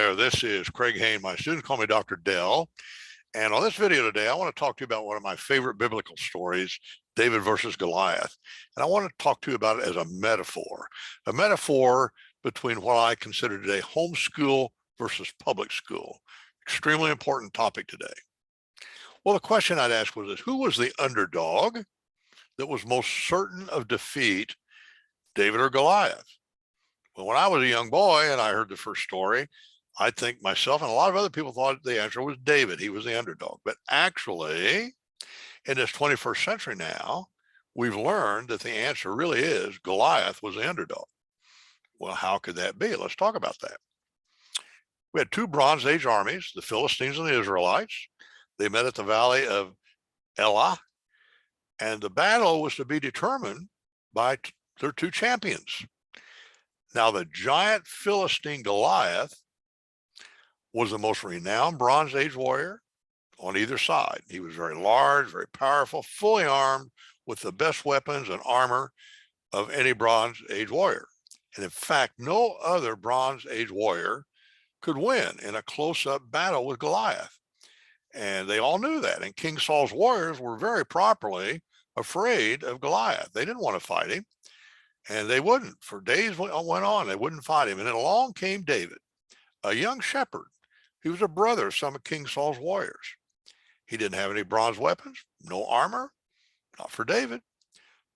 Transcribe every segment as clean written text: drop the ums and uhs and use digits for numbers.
there, this is Craig Hain. My students call me Dr. Dell. And on this video today, I want to talk to you about one of my favorite biblical stories, David versus Goliath. And I want to talk to you about it as a metaphor between what I consider today homeschool versus public school. Extremely important topic today. Well, the question I'd ask was this: who was the underdog that was most certain of defeat, David or Goliath? Well, when I was a young boy and I heard the first story, I think myself and a lot of other people thought the answer was David. He was the underdog. But actually, in this 21st century now, we've learned that the answer really is Goliath was the underdog. Well, how could that be? Let's talk about that. We had two Bronze Age armies, the Philistines and the Israelites. They met at the Valley of Elah, and the battle was to be determined by their two champions. Now, the giant Philistine Goliath was the most renowned Bronze Age warrior on either side. He was very large, very powerful, fully armed with the best weapons and armor of any Bronze Age warrior. And in fact, no other Bronze Age warrior could win in a close-up battle with Goliath. And they all knew that. And King Saul's warriors were very properly afraid of Goliath. They didn't want to fight him. And they wouldn't. For days went on, they wouldn't fight him. And then along came David, a young shepherd. He was a brother of some of King Saul's warriors. He didn't have any bronze weapons, no armor, not for David.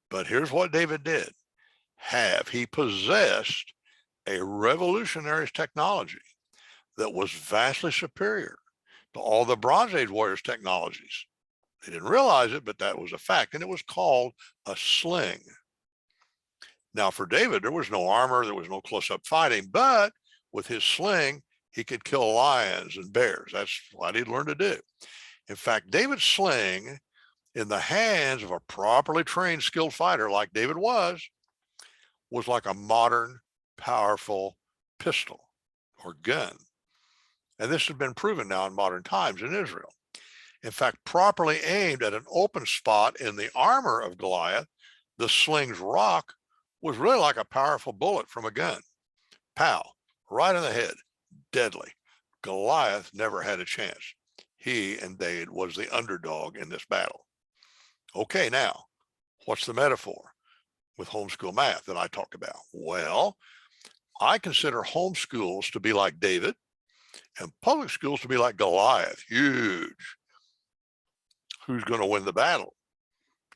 But here's what David did. He possessed a revolutionary technology that was vastly superior to all the Bronze Age warriors' technologies. They didn't realize it, but that was a fact. And it was called a sling. Now, for David, there was no armor, there was no close-up fighting, but with his sling, he could kill lions and bears. That's what he'd learned to do. In fact, David's sling, in the hands of a properly trained, skilled fighter like David was like a modern, powerful pistol or gun. And this has been proven now in modern times in Israel. In fact, properly aimed at an open spot in the armor of Goliath, the sling's rock was really like a powerful bullet from a gun. Pow, right in the head, deadly. Goliath never had a chance. He and David was the underdog in this battle. Okay, now, what's the metaphor with homeschool math that I talked about? Well, I consider homeschools to be like David and public schools to be like Goliath, huge. Who's going to win the battle?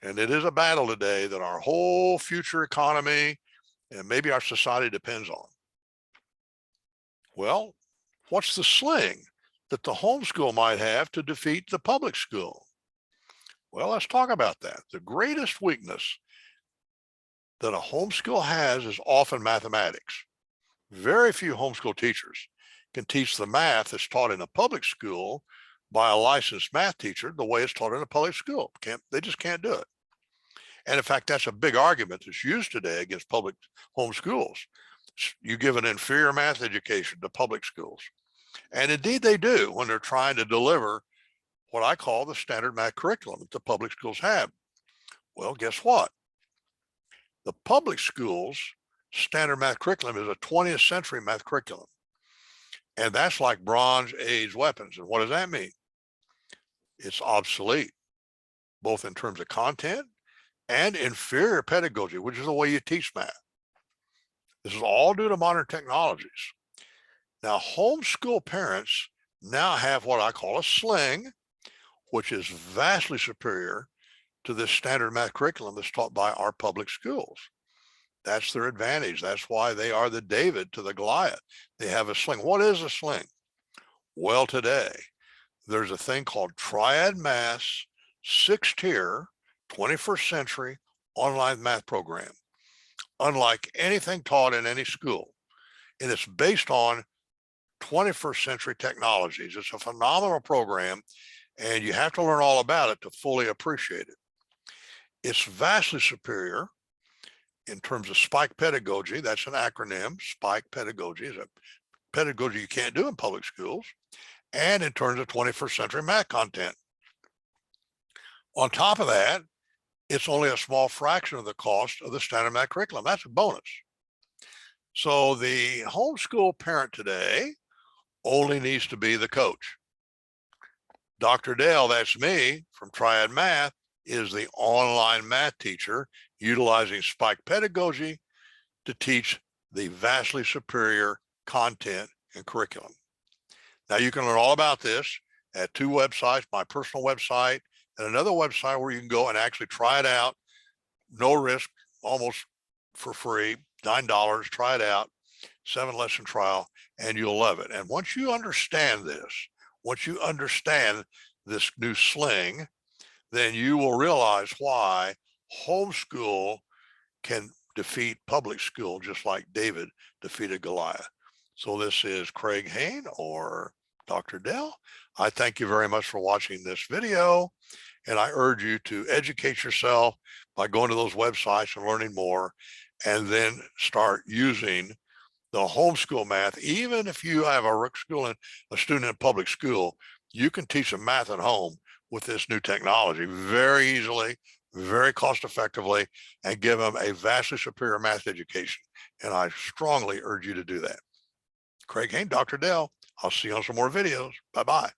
And it is a battle today that our whole future economy and maybe our society depends on. Well, what's the sling that the homeschool might have to defeat the public school? Well, let's talk about that. The greatest weakness that a homeschool has is often mathematics. Very few homeschool teachers can teach the math that's taught in a public school by a licensed math teacher the way it's taught in a public school. They just can't do it. And in fact, that's a big argument that's used today against public homeschools. You give an inferior math education to public schools. And indeed they do when they're trying to deliver what I call the standard math curriculum that the public schools have. Well, guess what? The public schools standard math curriculum is a 20th century math curriculum. And that's like Bronze Age weapons. And what does that mean? It's obsolete, both in terms of content and inferior pedagogy, which is the way you teach math. This is all due to modern technologies. Now, homeschool parents now have what I call a sling, which is vastly superior to this standard math curriculum that's taught by our public schools. That's their advantage. That's why they are the David to the Goliath. They have a sling. What is a sling? Well, today, there's a thing called Triad Math's 6-tier 21st century online math program, unlike anything taught in any school. And it's based on 21st century technologies. It's a phenomenal program, and you have to learn all about it to fully appreciate it. It's vastly superior in terms of spike pedagogy. That's an acronym. Spike pedagogy is a pedagogy you can't do in public schools. And in terms of 21st century math content. On top of that, it's only a small fraction of the cost of the standard math curriculum. That's a bonus. So the homeschool parent today only needs to be the coach. Dr. Dale, that's me from Triad Math, is the online math teacher utilizing Spike pedagogy to teach the vastly superior content and curriculum. Now you can learn all about this at two websites, my personal website and another website where you can go and actually try it out. No risk, almost for free, $9, try it out, 7-lesson trial, and you'll love it. And once you understand this new sling, then you will realize why homeschool can defeat public school, just like David defeated Goliath. So this is Craig Hain or Dr. Dell. I thank you very much for watching this video, and I urge you to educate yourself by going to those websites and learning more, and then start using the homeschool math. Even if you have a student in public school, you can teach them math at home with this new technology very easily, very cost effectively, and give them a vastly superior math education. And I strongly urge you to do that. Craig Hain, Dr. Dell. I'll see you on some more videos. Bye-bye.